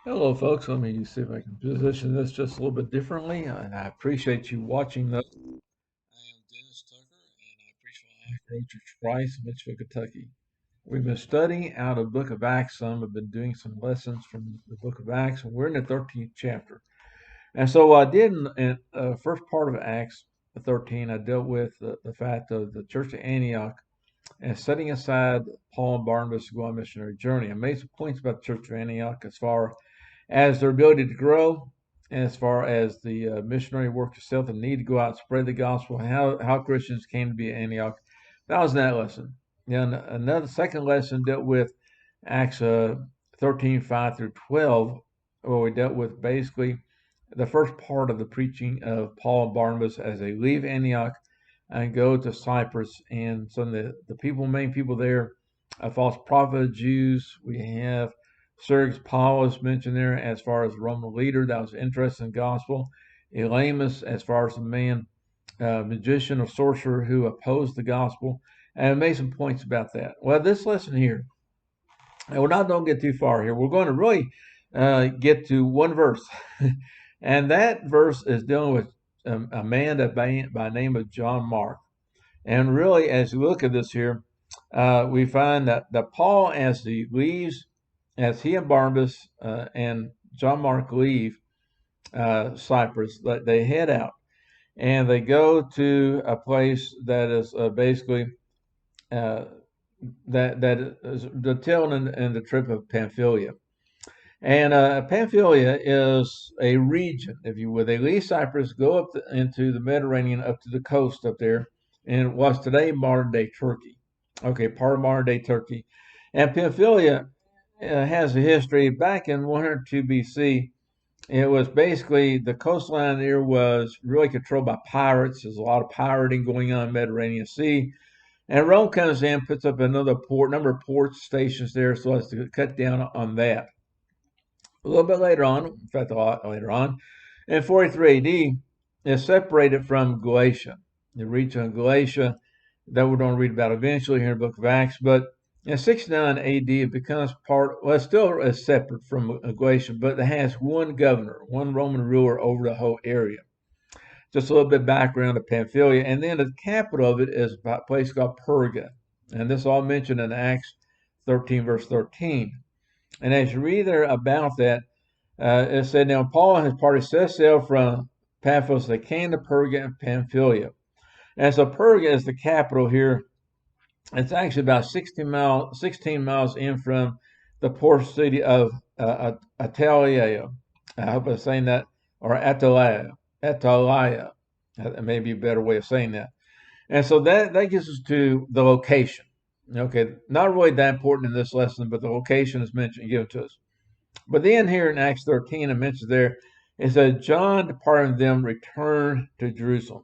Hello, folks. Let me see if I can position this just a little bit differently. And I appreciate you watching this. I am Dennis Tucker, and I preach for Lilac Road Church Christ in Mitchell, Kentucky. We've been studying out of the book of Acts some. I've been doing some lessons from the book of Acts, and we're in the 13th chapter. And so what I did in first part of Acts 13, I dealt with the fact of the church of Antioch and setting aside Paul and Barnabas to go on a missionary journey. I made some points about the church of Antioch as far as their ability to grow, as far as the missionary work itself, the need to go out and spread the gospel, how Christians came to be at Antioch. That was that lesson. Then another second lesson dealt with Acts 13, 5 through 12, where we dealt with basically the first part of the preaching of Paul and Barnabas as they leave Antioch and go to Cyprus. And some of the main people there, a false prophet Jews. We have Sergius Paulus mentioned there as far as Roman leader that was interested in the gospel. Elymas as far as the man, magician or sorcerer who opposed the gospel, and made some points about that. Well, this lesson here, and we're not going to get too far here. We're going to really get to one verse, and that verse is dealing with a man by name of John Mark. And really, as you look at this here, we find that Paul, as he leaves, as he and Barnabas and John Mark leave Cyprus, they head out and they go to a place that is basically uh, that is the tail end and the trip of Pamphylia. And Pamphylia is a region, if you will. They leave Cyprus, go into the Mediterranean, up to the coast up there, and what's today modern day Turkey. Okay, part of modern day Turkey. And Pamphylia has a history back in 102 BC. It was basically the coastline there was really controlled by pirates. There's a lot of pirating going on in the Mediterranean Sea. And Rome comes in, puts up another number of port stations there so as to cut down on that. A little bit later on, in fact, a lot later on, in 43 AD, is separated from Galatia. The region of Galatia that we're going to read about eventually here in the book of Acts. But in 69 AD, it becomes part, well, it still is separate from Galatia, but it has one governor, one Roman ruler over the whole area. Just a little bit of background of Pamphylia. And then the capital of it is a place called Perga. And this is all mentioned in Acts 13, verse 13. And as you read there about that, it said, now Paul and his party set sail from Paphos. They came to Perga and Pamphylia. And so Perga is the capital here. It's actually about 16 miles in from the port city of Atalia. I hope I'm saying that, or Atalaya. Atalaya. That may be a better way of saying that. And so that gets us to the location. Okay, not really that important in this lesson, but the location is mentioned, given to us. But then here in Acts 13, it mentions there, it says, John departing them returned to Jerusalem.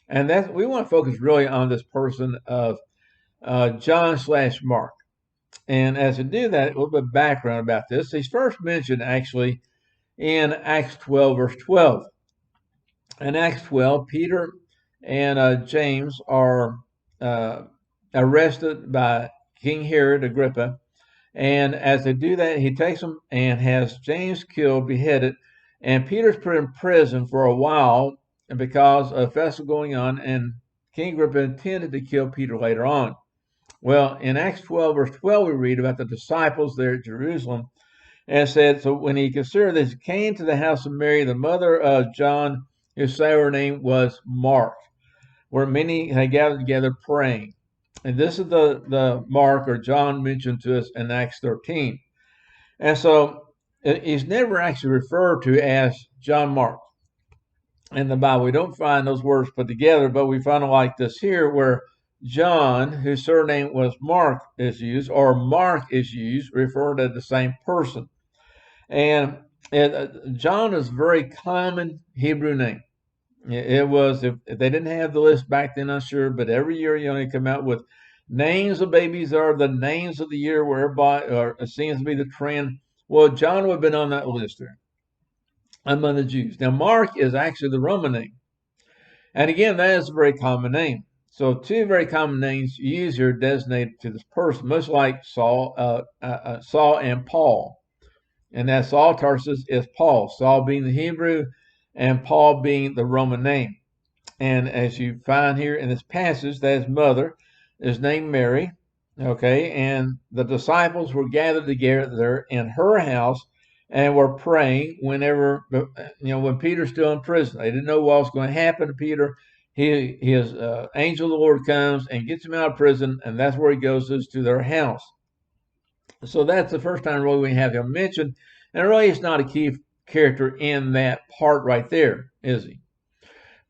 And that we want to focus really on this person of John slash Mark. And as to do that, a little bit of background about this. He's first mentioned actually in Acts 12, verse 12. In Acts 12, Peter and James are uh, arrested by King Herod Agrippa. And as they do that, he takes them and has James killed, beheaded, and Peter's put in prison for a while because of a festival going on, and King Agrippa intended to kill Peter later on. Well, in Acts 12, verse 12, we read about the disciples there at Jerusalem, and it said, so when he considered this, he came to the house of Mary, the mother of John, whose surname was Mark, where many had gathered together praying. And this is the Mark or John mentioned to us in Acts 13. And so he's never actually referred to as John Mark in the Bible. We don't find those words put together, but we find it like this here, where John, whose surname was Mark, is used, or Mark is used, referred to the same person. And John is a very common Hebrew name. It was, if they didn't have the list back then, I'm sure, but every year you only come out with names of babies are the names of the year where everybody, or it seems to be the trend. Well, John would have been on that list there among the Jews. Now, Mark is actually the Roman name. And again, that is a very common name. So two very common names used here designated to this person, much like Saul and Paul. And that Saul of Tarsus is Paul, Saul being the Hebrew and Paul being the Roman name. And as you find here in this passage, that his mother is named Mary. Okay, and the disciples were gathered together in her house and were praying whenever, when Peter's still in prison. They didn't know what was going to happen to Peter. His angel of the Lord comes and gets him out of prison, and that's where he goes, is to their house. So that's the first time really we have him mentioned, and really he's not a key character in that part right there, is he?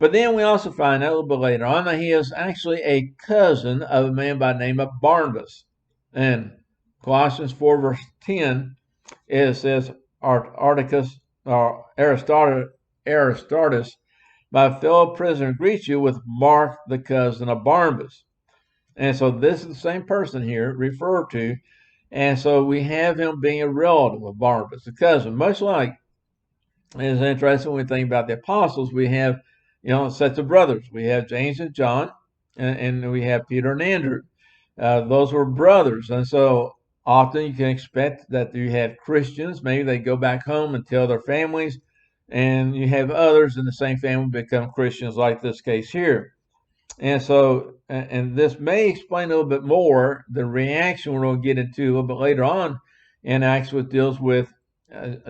But then we also find out a little bit later on that he is actually a cousin of a man by the name of Barnabas. And Colossians 4 verse 10, it says, Articus, or Aristarchus, my fellow prisoner, greets you with Mark, the cousin of Barnabas. And so this is the same person here referred to. And so we have him being a relative of Barnabas, a cousin, much like, it's interesting when we think about the apostles, we have, sets of brothers. We have James and John, and we have Peter and Andrew. Those were brothers. And so often you can expect that you have Christians, maybe they go back home and tell their families, and you have others in the same family become Christians, like this case here. And so, and this may explain a little bit more the reaction we're going to get into a little bit later on in Acts, which deals with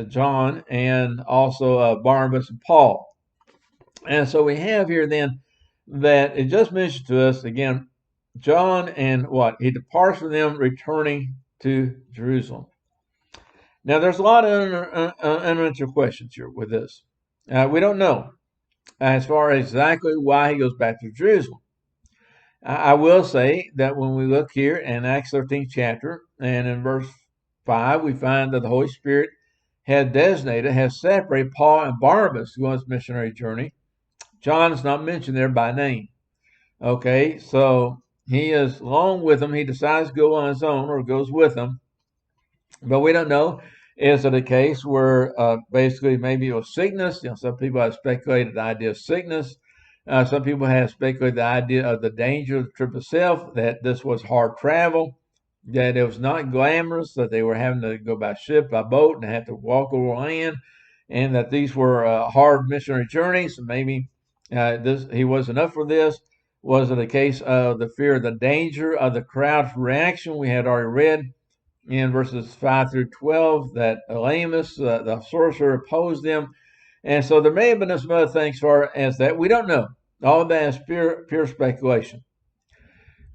John and also Barnabas and Paul. And so we have here then that it just mentioned to us again, John and what? He departs from them, returning to Jerusalem. Now, there's a lot of unanswered questions here with this. We don't know as far as exactly why he goes back to Jerusalem. I will say that when we look here in Acts 13th chapter and in verse 5, we find that the Holy Spirit has separated Paul and Barnabas to go on this missionary journey. John is not mentioned there by name. Okay, so he is along with them. He decides to go on his own or goes with them. But we don't know. Is it a case where basically maybe it was sickness? Some people have speculated the idea of sickness. Some people have speculated the idea of the danger of the trip itself, that this was hard travel, that it was not glamorous, that they were having to go by ship, by boat, and had to walk over land, and that these were hard missionary journeys. Maybe he wasn't up for this. Was it a case of the fear of the danger of the crowd's reaction? We had already read in verses 5 through 12 that Elymas, the sorcerer, opposed them. And so there may have been some other things as far as that. We don't know. All of that is pure speculation.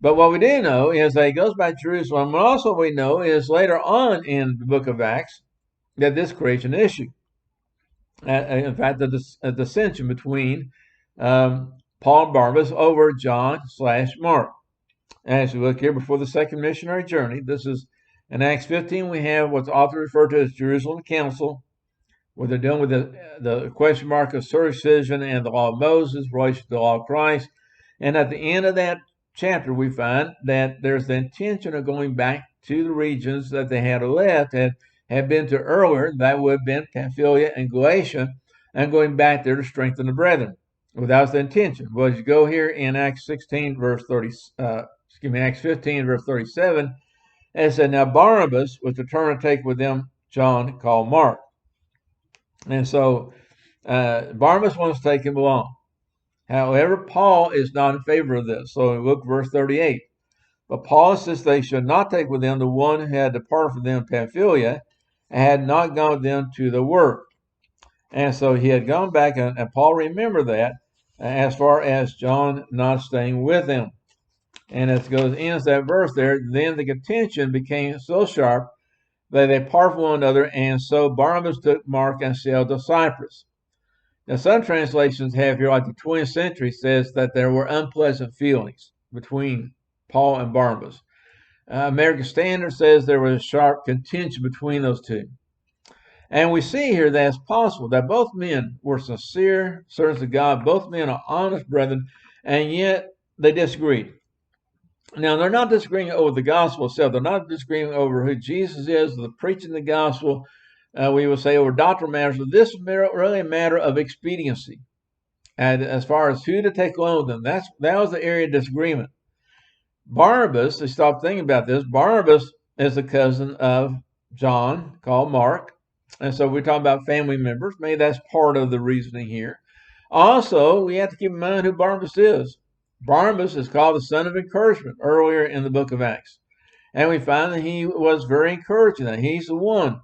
But what we do know is that he goes back to Jerusalem. And also we know is later on in the book of Acts that this creates an issue. In fact, the dissension between Paul and Barnabas over John/Mark. As we look here before the second missionary journey, this is in Acts 15, we have what's often referred to as Jerusalem Council, where they're dealing with the question mark of circumcision and the law of Moses, relation to the law of Christ. And at the end of that chapter, we find that there's the intention of going back to the regions that they had left and had been to earlier. That would have been Pamphylia and Galatia, and going back there to strengthen the brethren. Well, that was the intention. Well, as you go here in Acts 16, Acts 15, verse 37, it said, now Barnabas was determined to take with them John, called Mark. And so Barnabas wants to take him along. However, Paul is not in favor of this. So look verse 38. But Paul says they should not take with them the one who had departed from them in Pamphylia and had not gone with them to the work. And so he had gone back, and Paul remembered that as far as John not staying with him. And as it ends that verse there, then the contention became so sharp that they parted from one another, and so Barnabas took Mark and sailed to Cyprus. Now, some translations have here, like the 20th century, says that there were unpleasant feelings between Paul and Barnabas. American Standard says there was a sharp contention between those two. And we see here that it's possible that both men were sincere servants of God, both men are honest brethren, and yet they disagreed. Now, they're not disagreeing over the gospel itself. They're not disagreeing over who Jesus is, the preaching the gospel. We will say over doctrinal matters, but this is really a matter of expediency. And as far as who to take along with them, that was the area of disagreement. Barnabas, they stopped thinking about this. Barnabas is the cousin of John, called Mark. And so we're talking about family members. Maybe that's part of the reasoning here. Also, we have to keep in mind who Barnabas is. Barnabas is called the son of encouragement earlier in the book of Acts. And we find that he was very encouraging. That he's the one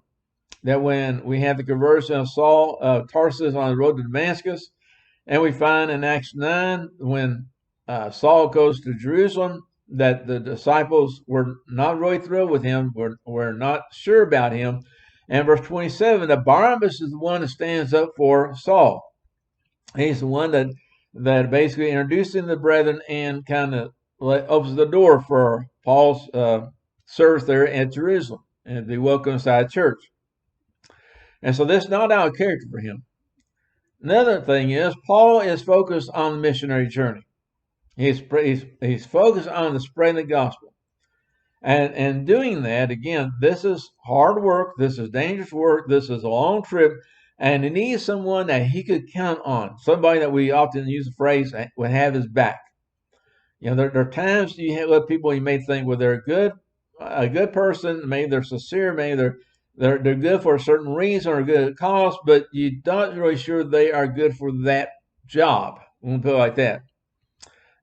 that when we have the conversion of Saul of Tarsus on the road to Damascus, and we find in Acts 9 when Saul goes to Jerusalem that the disciples were not really thrilled with him, were not sure about him. And verse 27, that Barnabas is the one that stands up for Saul. He's the one that basically introduced him to the brethren and kind of opens the door for Paul's service there at Jerusalem and to be welcomed inside church. And so this is not out of character for him. Another thing is Paul is focused on the missionary journey. He's focused on the spreading the gospel. And doing that, again, this is hard work. This is dangerous work. This is a long trip. And he needs someone that he could count on. Somebody that we often use the phrase would have his back. You know, there are times you have with people you may think, well, they're a good person. Maybe they're sincere. Maybe they're good for a certain reason or a good cause, but you're not really sure they are good for that job. We'll put it like that.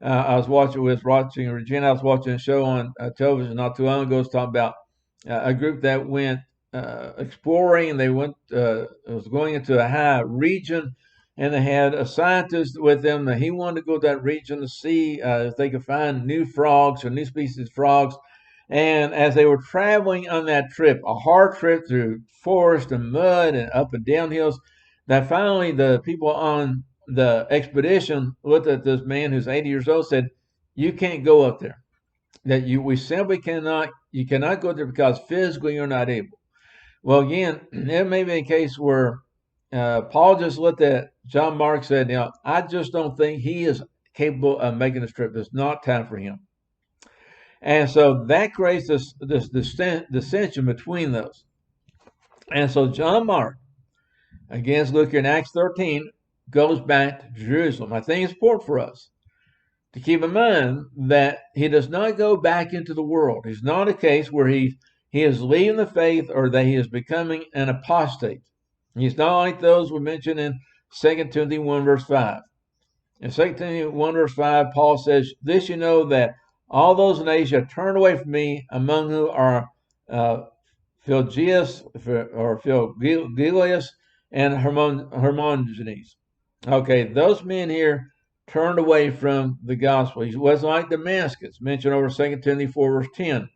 I was watching Regina. I was watching a show on television not too long ago. It was talking about a group that went exploring, and they was going into a high region, and they had a scientist with them that he wanted to go to that region to see if they could find new frogs or new species of frogs. And as they were traveling on that trip, a hard trip through forest and mud and up and down hills, that finally the people on the expedition looked at this man who's 80 years old, said, "You can't go up there. We simply cannot. You cannot go there because physically you're not able." Well, again, it may be a case where Paul just looked at John Mark, said, I just don't think he is capable of making this trip. It's not time for him. And so that creates this dissension between those. And so John Mark, again, let's look here in Acts 13, goes back to Jerusalem. I think it's important for us to keep in mind that he does not go back into the world. He's not a case where he is leaving the faith or that he is becoming an apostate. He's not like those we mentioned in 2 Timothy 1, verse 5. In 2 Timothy 1, verse 5, Paul says, "This you know that all those in Asia turned away from me, among whom are Philgius and Hermogenes." Okay, those men here turned away from the gospel. He wasn't like Damascus, mentioned over 2 Timothy 4, verse 10.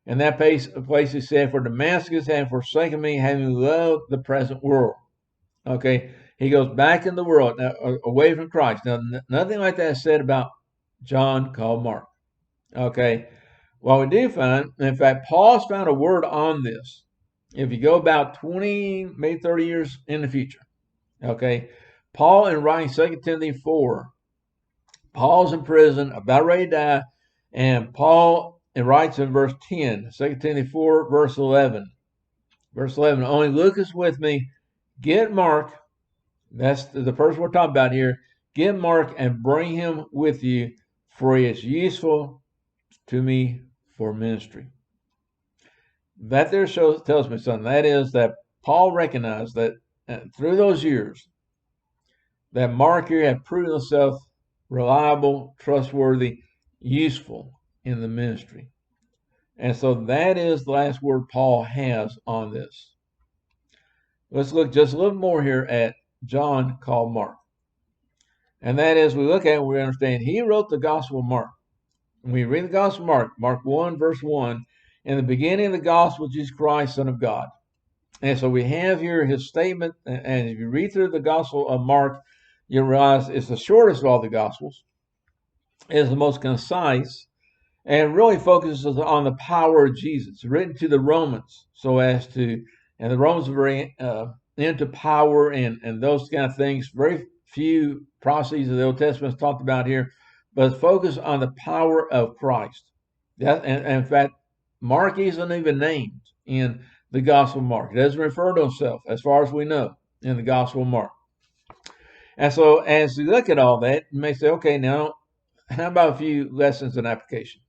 In that place he said, "For Damascus had forsaken me, having loved the present world." Okay, he goes back in the world, now, away from Christ. Now, nothing like that is said about John called Mark. Okay, well, we do find, in fact, Paul's found a word on this. If you go about 20, maybe 30 years in the future, okay, Paul, in writing 2 Timothy 4, Paul's in prison, about ready to die, and Paul writes in verse 10, 2 Timothy 4, verse 11. Verse 11, "Only Lucas with me, get Mark," that's the person we're talking about here, "get Mark and bring him with you, for he is useful to me for ministry." That there tells me something. That is that Paul recognized that through those years, that Mark here had proven himself reliable, trustworthy, useful in the ministry. And so that is the last word Paul has on this. Let's look just a little more here at John called Mark. And that is, we look at it, we understand he wrote the Gospel of Mark. When we read the Gospel of Mark, Mark 1, verse 1, "In the beginning of the Gospel, Jesus Christ, Son of God." And so we have here his statement, and if you read through the Gospel of Mark, you realize it's the shortest of all the Gospels. It is the most concise, and really focuses on the power of Jesus, written to the Romans, and the Romans are very into power and those kind of things. Very few prophecies of the Old Testament is talked about here, but focus on the power of Christ. And in fact, Mark isn't even named in the Gospel of Mark. He doesn't refer to himself, as far as we know, in the Gospel of Mark. And so as you look at all that, you may say, okay, now, how about a few lessons in application?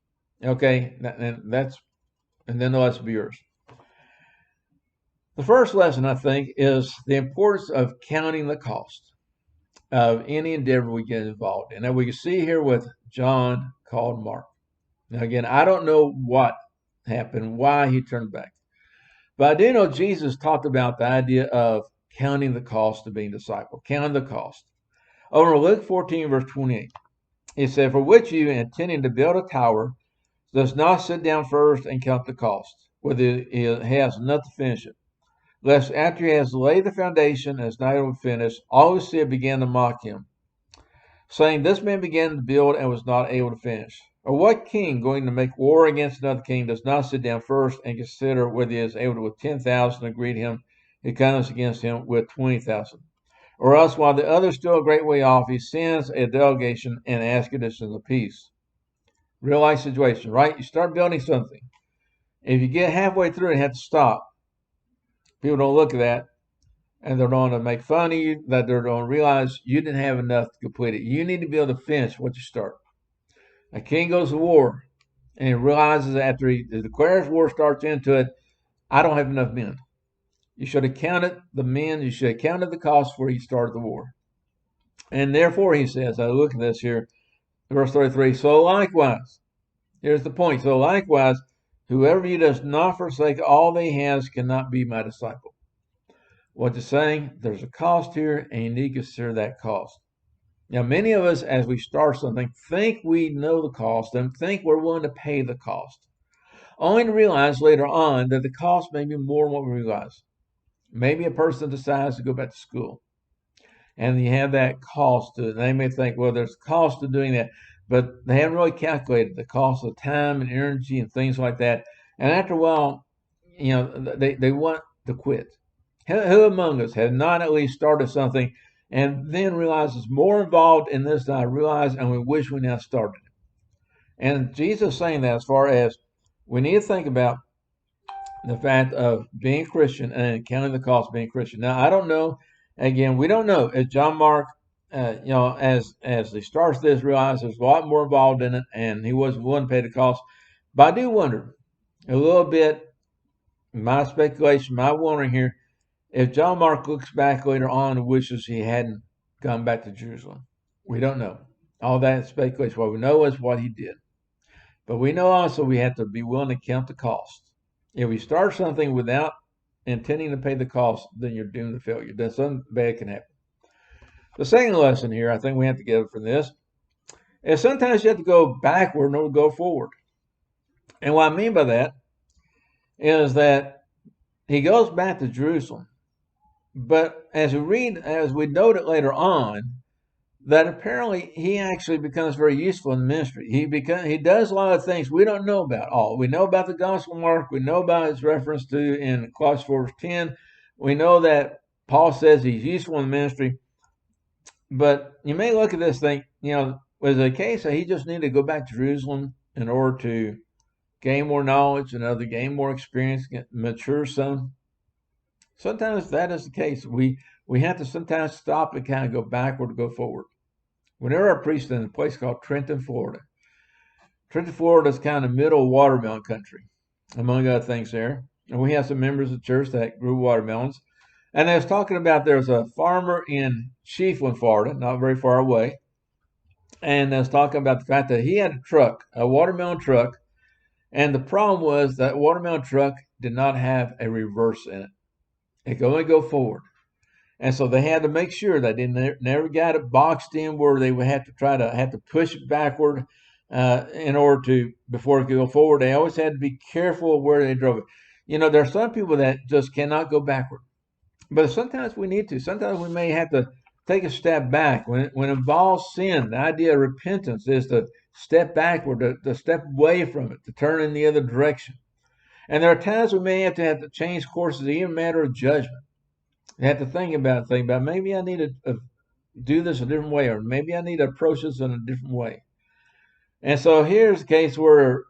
Okay, and then the rest will be yours. The first lesson, I think, is the importance of counting the cost of any endeavor we get involved in. And we can see here with John called Mark. Now, again, I don't know what happened, why he turned back. But I do know Jesus talked about the idea of counting the cost of being a disciple, counting the cost. Over in Luke 14, verse 28, he said, "For which you, intending to build a tower, does not sit down first and count the cost, whether he has enough to finish it. Lest after he has laid the foundation and is not able to finish, all who see it begin to mock him, saying, This man began to build and was not able to finish. Or what king going to make war against another king does not sit down first and consider whether he is able to with 10,000 agree to him who comes against him with 20,000? Or else, while the other is still a great way off, he sends a delegation and asks conditions of peace." Real life situation, right? You start building something. If you get halfway through and have to stop, people don't look at that and they're going to make fun of you, that they're going to realize you didn't have enough to complete it. You need to be able to finish what you start. A king goes to war and he realizes after he declares war, starts into it, I don't have enough men. You should have counted the men, you should have counted the cost before you started the war. And therefore, he says, I look at this here, verse 33, so likewise, here's the point, so likewise, whoever you does not forsake all that he has cannot be my disciple. What it's saying, there's a cost here, and you need to consider that cost. Now, many of us, as we start something, think we know the cost and think we're willing to pay the cost, only to realize later on that the cost may be more than what we realize. Maybe a person decides to go back to school, and you have that cost to it. They may think, well, there's a cost to doing that, but they haven't really calculated the cost of time and energy and things like that. And after a while, they want to quit. Who among us have not at least started something and then realizes more involved in this than I realized, and we wish we now started it? And Jesus is saying that as far as we need to think about the fact of being Christian and counting the cost of being Christian. Now, I don't know. Again, we don't know if John Mark, as he starts this, realizes there's a lot more involved in it, and he wasn't willing to pay the cost. But I do wonder a little bit. My speculation, my wondering here, if John Mark looks back later on and wishes he hadn't gone back to Jerusalem. We don't know. All that speculation. What we know is what he did. But we know also we have to be willing to count the cost. If we start something without intending to pay the cost, then you're doomed to failure. Then something bad can happen. The second lesson here, I think we have to get from this, is sometimes you have to go backward in order to go forward. And what I mean by that is that he goes back to Jerusalem. But as we note it later on, that apparently he actually becomes very useful in the ministry. He does a lot of things we don't know about all. We know about the Gospel of Mark. We know about his reference to in Colossians 4:10. We know that Paul says he's useful in the ministry. But you may look at this thing, was it a case that he just needed to go back to Jerusalem in order to gain more knowledge and gain more experience, mature some? Sometimes that is the case. We have to sometimes stop and kind of go backward to go forward. Whenever I preached in a place called Trenton, Florida. Trenton, Florida is kind of middle watermelon country, among other things there. And we have some members of the church that grew watermelons. And I was talking about there's a farmer in Chiefland, Florida, not very far away. And I was talking about the fact that he had a watermelon truck. And the problem was that watermelon truck did not have a reverse in it. It could only go forward. And so they had to make sure that they never got it boxed in where they would have to push it backward in order to, before it could go forward. They always had to be careful of where they drove it. There are some people that just cannot go backward. But sometimes we need to. Sometimes we may have to take a step back. When it involves sin, the idea of repentance is to step backward, to step away from it, to turn in the other direction. And there are times we may have to change courses, even a matter of judgment. You have to think about maybe I need to do this a different way, or maybe I need to approach this in a different way. And so here's a case where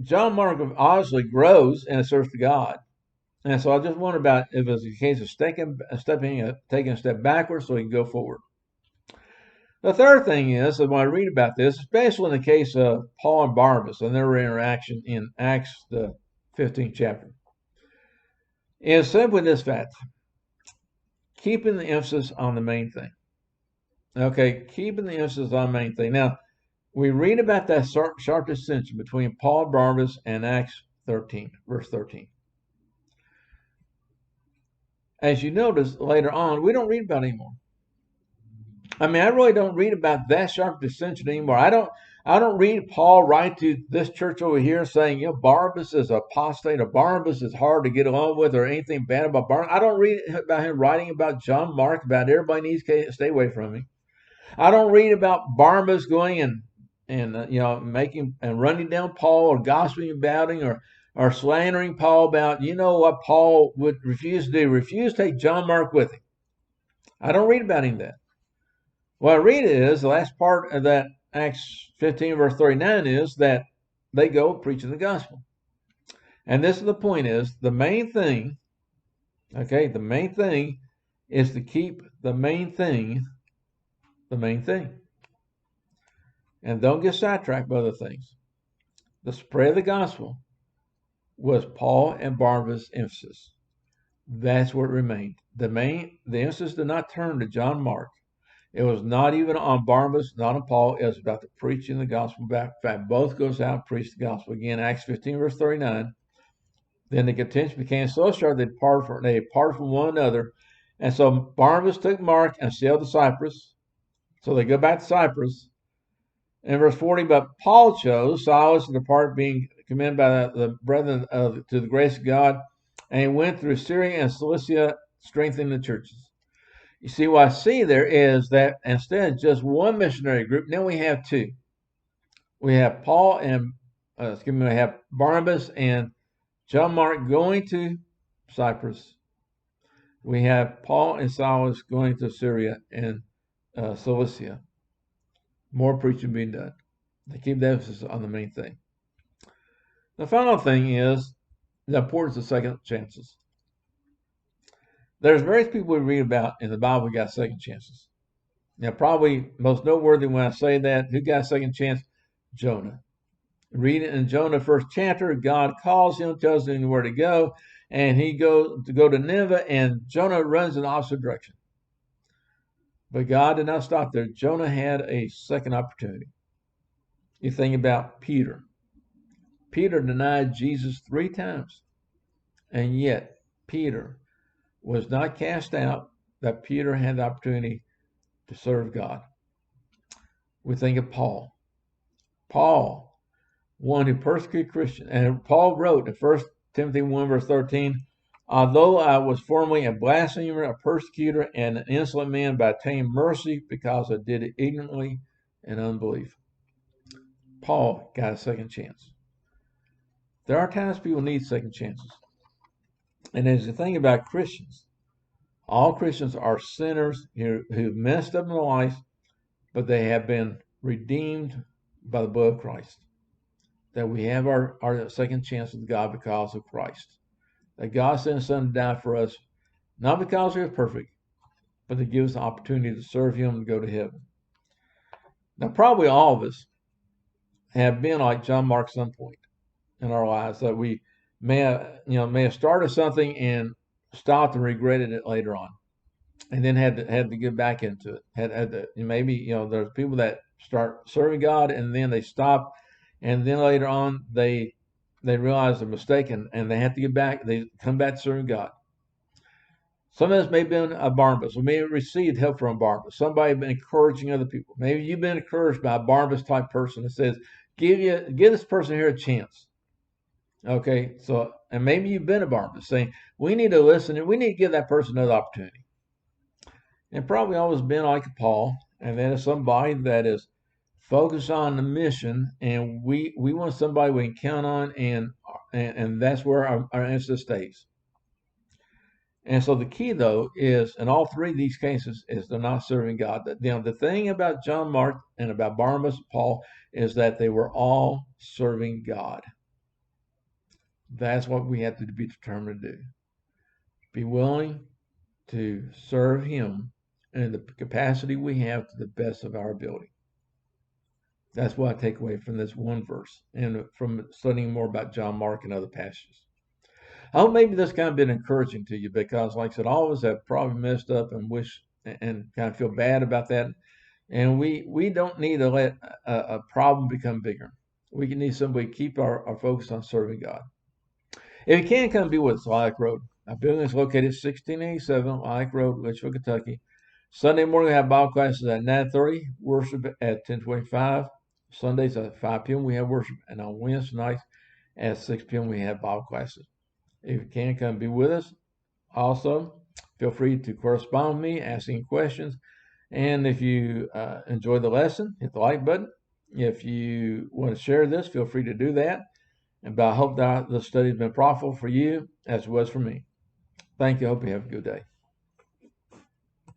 John Mark obviously grows in a service to God. And so I just wonder about if it's a case of taking a step backwards so he can go forward. The third thing is that when I read about this, especially in the case of Paul and Barnabas and their interaction in Acts, the 15th chapter, is simply this fact: keeping the emphasis on the main thing. Okay, keeping the emphasis on the main thing. Now, we read about that sharp dissension between Paul and Barnabas in Acts 13, verse 13. As you notice later on, we don't read about it anymore. I mean, I really don't read about that sharp dissension anymore. I don't read Paul write to this church over here saying, Barnabas is apostate or Barnabas is hard to get along with or anything bad about Barnabas. I don't read about him writing about John Mark, about everybody needs to stay away from him. I don't read about Barnabas going and making and running down Paul or gossiping about him or slandering Paul about what Paul would refuse to do, refuse to take John Mark with him. I don't read about him that. What I read is the last part of that Acts 15 verse 39 is that they go preaching the gospel. And this is the point: is the main thing, okay, the main thing is to keep the main thing the main thing. And don't get sidetracked by other things. The spread of the gospel was Paul and Barnabas' emphasis. That's what remained. The emphasis did not turn to John Mark. It was not even on Barnabas, not on Paul. It was about the preaching of the gospel. In fact, both goes out and preach the gospel. Again, Acts 15, verse 39. Then the contention became so sharp they parted from one another. And so Barnabas took Mark and sailed to Cyprus. So they go back to Cyprus. In verse 40, but Paul chose Silas to depart, being commended by the brethren to the grace of God, and he went through Syria and Cilicia, strengthening the churches. You see, what I see there is that instead of just one missionary group, now we have two. We have we have Barnabas and John Mark going to Cyprus. We have Paul and Silas going to Syria and Cilicia. More preaching being done. They keep the emphasis on the main thing. The final thing is the importance of second chances. There's various people we read about in the Bible who got second chances. Now, probably most noteworthy when I say that, who got a second chance? Jonah. Read it in Jonah, first chapter. God calls him, tells him where to go, and he goes to Nineveh, and Jonah runs in the opposite direction. But God did not stop there. Jonah had a second opportunity. You think about Peter. Peter denied Jesus 3 times, and yet Peter was not cast out, that Peter had the opportunity to serve God. We think of Paul. Paul, one who persecuted Christians. And Paul wrote in 1 Timothy 1, verse 13, although I was formerly a blasphemer, a persecutor, and an insolent man, but I obtained mercy because I did it ignorantly and unbelief. Paul got a second chance. There are times people need second chances. And as you think about Christians, all Christians are sinners who've messed up in their life, but they have been redeemed by the blood of Christ. That we have our second chance with God because of Christ. That God sent His Son to die for us, not because He was perfect, but to give us the opportunity to serve Him and go to heaven. Now, probably all of us have been like John Mark at some point in our lives, that we may have started something and stopped and regretted it later on, and then had to get back into it. Had to, maybe there's people that start serving God and then they stop, and then later on they realize they're mistaken and they have to get back. They come back to serving God. Some of us may have been a Barnabas. We may have received help from Barnabas. Somebody been encouraging other people. Maybe you've been encouraged by a Barnabas type person that says, give this person here a chance. Okay, so, and maybe you've been a Barnabas saying, we need to listen and we need to give that person another opportunity. And probably always been like Paul, and that is somebody that is focused on the mission, and we want somebody we can count on, and that's where our emphasis stays. And so the key, though, is in all three of these cases is they're not serving God. The thing about John Mark and about Barnabas and Paul is that they were all serving God. That's what we have to be determined to do. Be willing to serve Him in the capacity we have to the best of our ability. That's what I take away from this one verse and from studying more about John Mark and other passages. I hope maybe this kind of been encouraging to you because, like I said, all of us have probably messed up and wish and kind of feel bad about that. And we don't need to let a problem become bigger. We can need somebody to keep our focus on serving God. If you can, come be with us, Lilac Road. Our building is located 1687 Lilac Road, Litchfield, Kentucky. Sunday morning we have Bible classes at 9:30, worship at 10:25. Sundays at 5 p.m. we have worship, and on Wednesday nights at 6 p.m. we have Bible classes. If you can, come be with us. Also, feel free to correspond with me, asking questions. And if you enjoy the lesson, hit the like button. If you want to share this, feel free to do that. And I hope that the study has been profitable for you as it was for me. Thank you. I hope you have a good day.